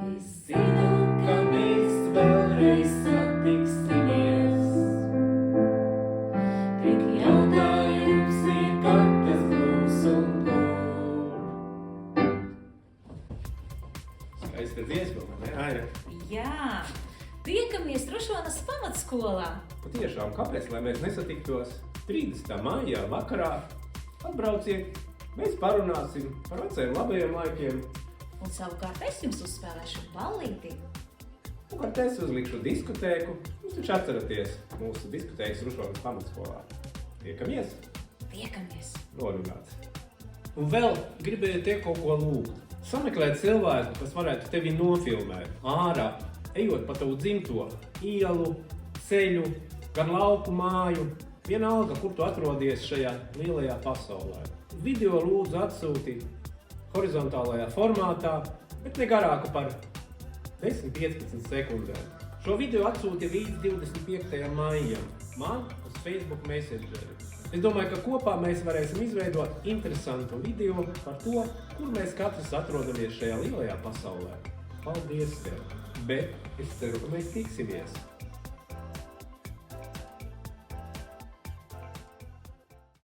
Es zinu, ka mēs vēlreiz satiksimies. Tik jautājums ir, kad tas būs un kur. Skaista dziesma, vai ne, Aira? Jā, tiekamies Trušonas pamatskolā. Patiešām, kāpēc, lai mēs nesatiktos 30. maijā vakarā? Atbrauciet, mēs parunāsim par veciem labajiem laikiem. Un savukārt es jums uzspēlēšu ballīti. Un es uzlikšu diskotēku. Jūs taču atceraties mūsu diskotēkas Trušonas pamatskolā. Tiekamies? Tiekamies! Norunāts. Un vēl gribēju te kaut ko lūgt. Sameklēt cilvēku, kas varētu tevi nofilmēt ārā, ejot pa tavu dzimto ielu, ceļu, gar lauku māju, vienalga, kur tu atrodies šajā lielajā pasaulē. Video lūdzu atsūti horizontālajā formātā, bet ne garāku par 10-15 sekundēm. Šo video atsūti līdz 25. maijam man uz Facebook Messengeri. Es domāju, ka kopā mēs varēsim izveidot interesantu video par to, kur mēs katrs atrodamies šajā lielajā pasaulē. Paldies tev! Bet es ceru, ka mēs tiksimies!